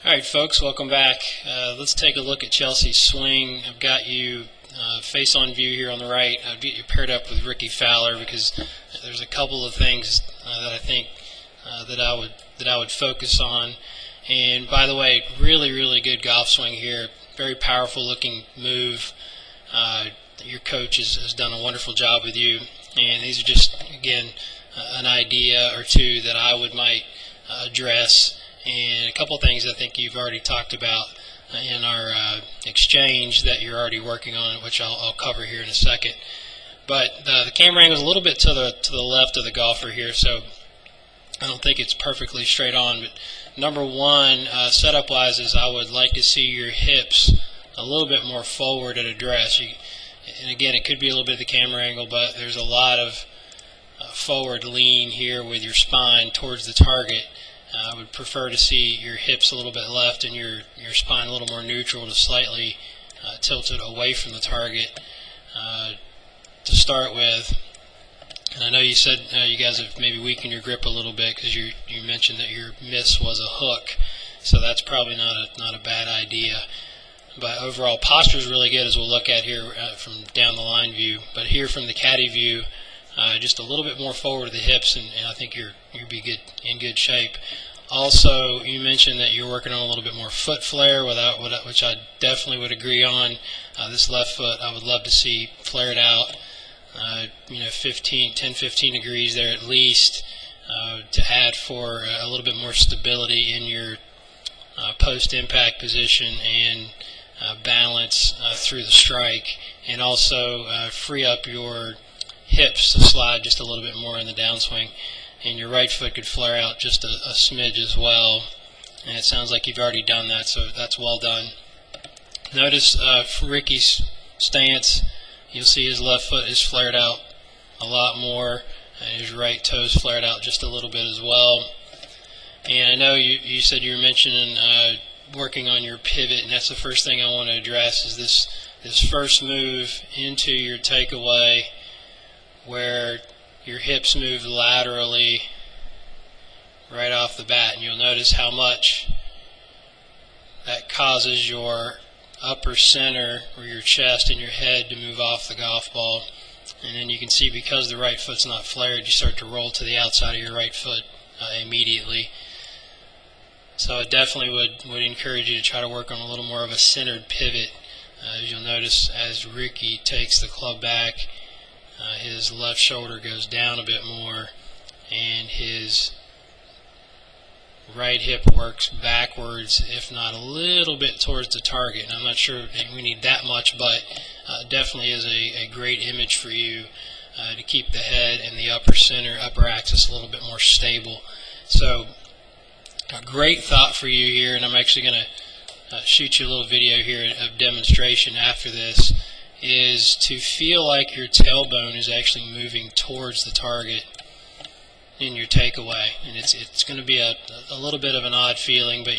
Alright folks, welcome back. Let's take a look at Chelsea's swing. I've got you face on view here on the right. I've got you paired up with Rickie Fowler because there's a couple of things that I think that I would focus on. And by the way, really good golf swing here. Very powerful looking move. Your coach has done a wonderful job with you, and these are just, again, an idea or two that I might address, and a couple things I think you've already talked about in our exchange that you're already working on, which I'll cover here in a second. But the camera angle is a little bit to the left of the golfer here, so I don't think it's perfectly straight on. But number one, setup wise, is I would like to see your hips a little bit more forward at address. And again, it could be a little bit of the camera angle, but there's a lot of forward lean here with your spine towards the target. I would prefer to see your hips a little bit left and your spine a little more neutral to slightly tilted away from the target to start with. And I know you said you guys have maybe weakened your grip a little bit because you mentioned that your miss was a hook, so that's probably not a bad idea. But overall, posture is really good, as we'll look at here from down the line view. But here from the caddy view, just a little bit more forward of the hips, and I think you'll be in good shape. Also, you mentioned that you're working on a little bit more foot flare, which I definitely would agree on. This left foot, I would love to see flared out, 10-15 degrees there at least, to add for a little bit more stability in your post-impact position and balance through the strike, and also free up your hips to slide just a little bit more in the downswing, and your right foot could flare out just a smidge as well, and it sounds like you've already done that, so that's well done. Notice Rickie's stance, you'll see his left foot is flared out a lot more, and his right toe's flared out just a little bit as well. And I know you said you were mentioning working on your pivot, and that's the first thing I want to address, is this first move into your takeaway, where your hips move laterally right off the bat, and you'll notice how much that causes your upper center, or your chest and your head, to move off the golf ball. And then you can see, because the right foot's not flared, you start to roll to the outside of your right foot immediately. So I definitely would encourage you to try to work on a little more of a centered pivot. As you'll notice, as Rickie takes the club back, his left shoulder goes down a bit more, and his right hip works backwards, if not a little bit towards the target. And I'm not sure we need that much, but definitely is a great image for you to keep the head and the upper axis a little bit more stable. So a great thought for you here, and I'm actually going to shoot you a little video here of demonstration after this, is to feel like your tailbone is actually moving towards the target in your takeaway. And it's going to be a little bit of an odd feeling, but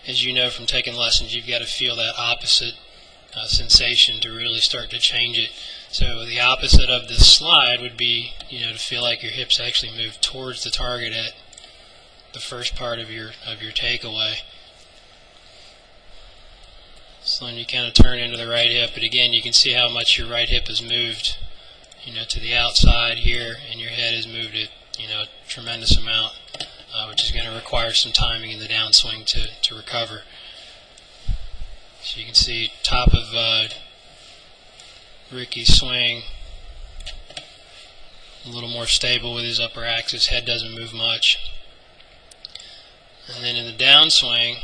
as you know from taking lessons, you've got to feel that opposite sensation to really start to change it. So the opposite of the slide would be, to feel like your hips actually move towards the target at the first part of your takeaway. So then you kind of turn into the right hip, but again, you can see how much your right hip has moved, to the outside here, and your head has moved it, a tremendous amount, which is going to require some timing in the downswing to recover. So you can see top of Rickie's swing, a little more stable with his upper axis, head doesn't move much. And then in the downswing,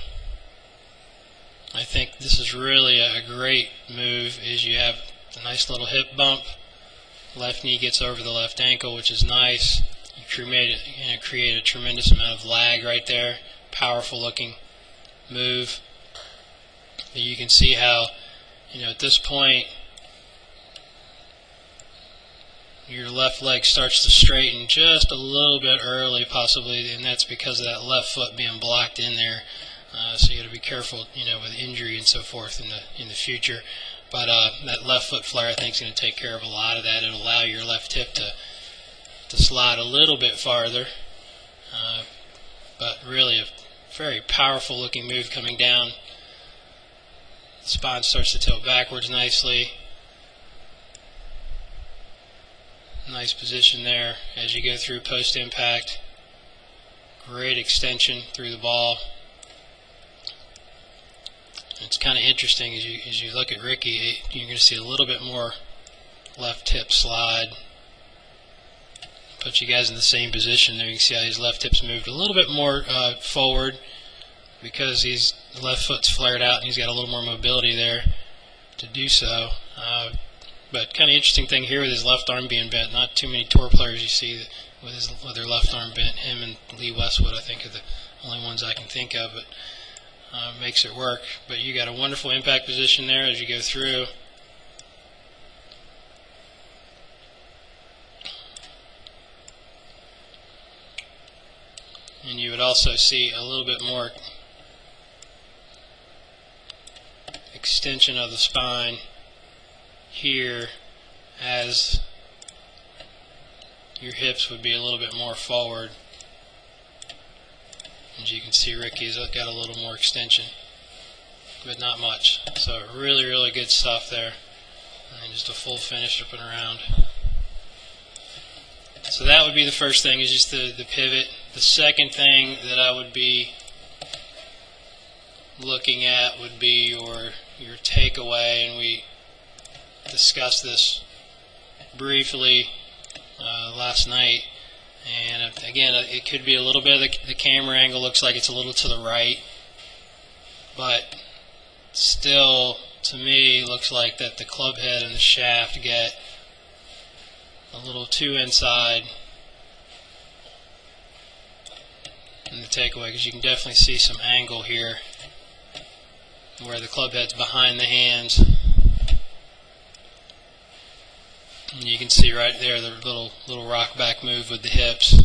I think this is really a great move, is you have a nice little hip bump, left knee gets over the left ankle, which is nice. You create a tremendous amount of lag right there, powerful looking move. But you can see how, at this point, your left leg starts to straighten just a little bit early, possibly, and that's because of that left foot being blocked in there. So you got to be careful, with injury and so forth in the future. But that left foot flare, I think, is going to take care of a lot of that. It'll allow your left hip to slide a little bit farther. But really, very powerful looking move coming down. The spine starts to tilt backwards nicely. Nice position there as you go through post impact. Great extension through the ball. It's kind of interesting as you look at Ricky, you're going to see a little bit more left hip slide. Put you guys in the same position there. You can see how his left hip's moved a little bit more forward because the left foot's flared out and he's got a little more mobility there to do so. But kind of interesting thing here with his left arm being bent. Not too many tour players you see with their left arm bent. Him and Lee Westwood, I think, are the only ones I can think of. But makes it work. But you got a wonderful impact position there as you go through. And you would also see a little bit more extension of the spine here as your hips would be a little bit more forward. As you can see, Ricky's got a little more extension, but not much. So really, really good stuff there. And just a full finish up and around. So that would be the first thing, is just the pivot. The second thing that I would be looking at would be your takeaway, and we discussed this briefly last night. And again, it could be a little bit of the camera angle looks like it's a little to the right, but still, to me, looks like that the club head and the shaft get a little too inside in the takeaway, because you can definitely see some angle here where the club head's behind the hands. And you can see right there the little rock back move with the hips.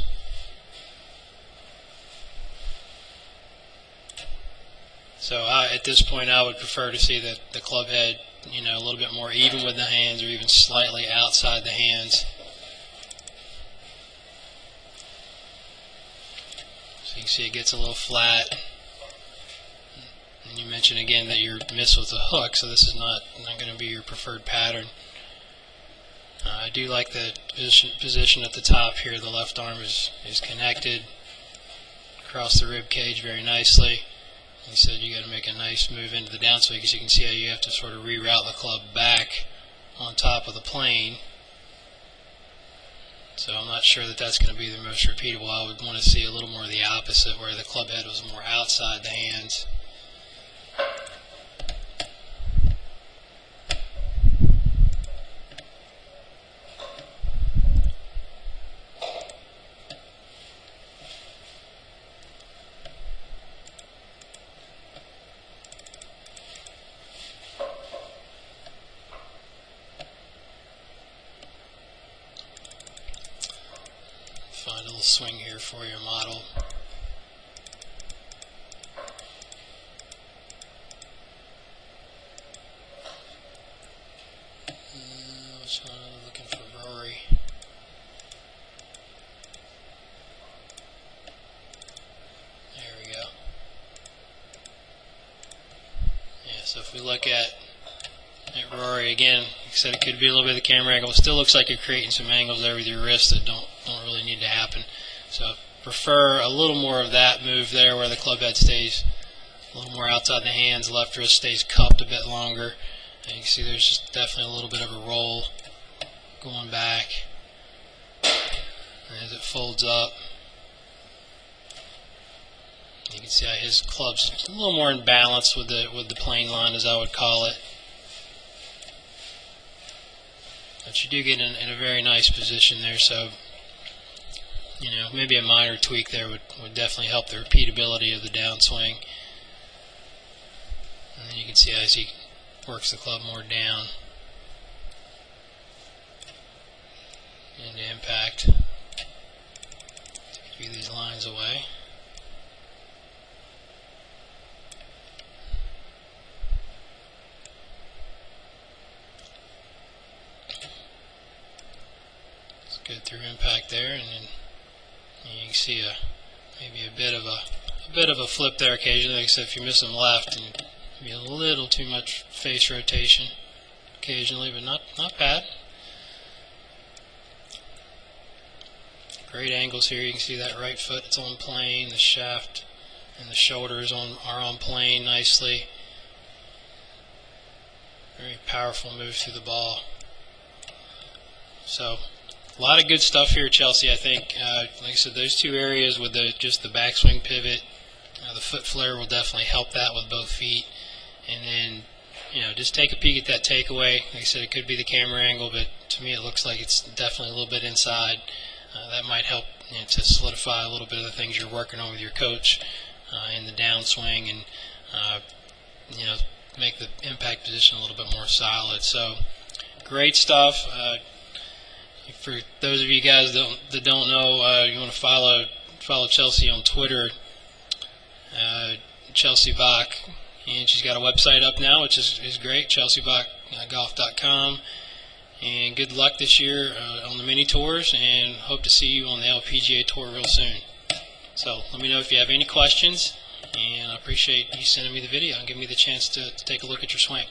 So at this point, I would prefer to see the club head, a little bit more even with the hands, or even slightly outside the hands. So you can see it gets a little flat. And you mentioned again that you're missed with a hook, so this is not going to be your preferred pattern. I do like the position at the top here. The left arm is connected across the rib cage very nicely. He said you got to make a nice move into the downswing, because you can see how you have to sort of reroute the club back on top of the plane. So I'm not sure that that's going to be the most repeatable. I would want to see a little more of the opposite, where the club head was more outside the hands. Find a little swing here for your model. Looking for Rory. There we go. Yeah, so if we look at Rory again, like I said, it could be a little bit of the camera angle. It still looks like you're creating some angles there with your wrist that don't really need to happen. So prefer a little more of that move there, where the club head stays a little more outside the hands, left wrist stays cupped a bit longer. And you can see there's just definitely a little bit of a roll going back. And as it folds up, you can see how his club's a little more in balance with the plane line, as I would call it. But you do get in a very nice position there, so maybe a minor tweak there would definitely help the repeatability of the downswing. And then you can see as he works the club more down into impact. Take these lines away. It's good through impact there, and then you can see maybe a bit of a a bit of a flip there occasionally, except if you miss them left, and be a little too much face rotation occasionally, but not bad. Great angles here. You can see that right foot, it's on plane, the shaft and the shoulders are on plane nicely. Very powerful move through the ball. So a lot of good stuff here at Chelsea, I think. Like I said, those two areas with just the backswing pivot, the foot flare will definitely help that with both feet. And then, just take a peek at that takeaway. Like I said, it could be the camera angle, but to me it looks like it's definitely a little bit inside. That might help to solidify a little bit of the things you're working on with your coach in the downswing, and make the impact position a little bit more solid. So great stuff. For those of you guys that don't know, you want to follow Chelsea on Twitter, Chelsea Bach, and she's got a website up now, which is great, chelseabachgolf.com. And good luck this year on the mini tours, and hope to see you on the LPGA Tour real soon. So let me know if you have any questions, and I appreciate you sending me the video and giving me the chance to take a look at your swing.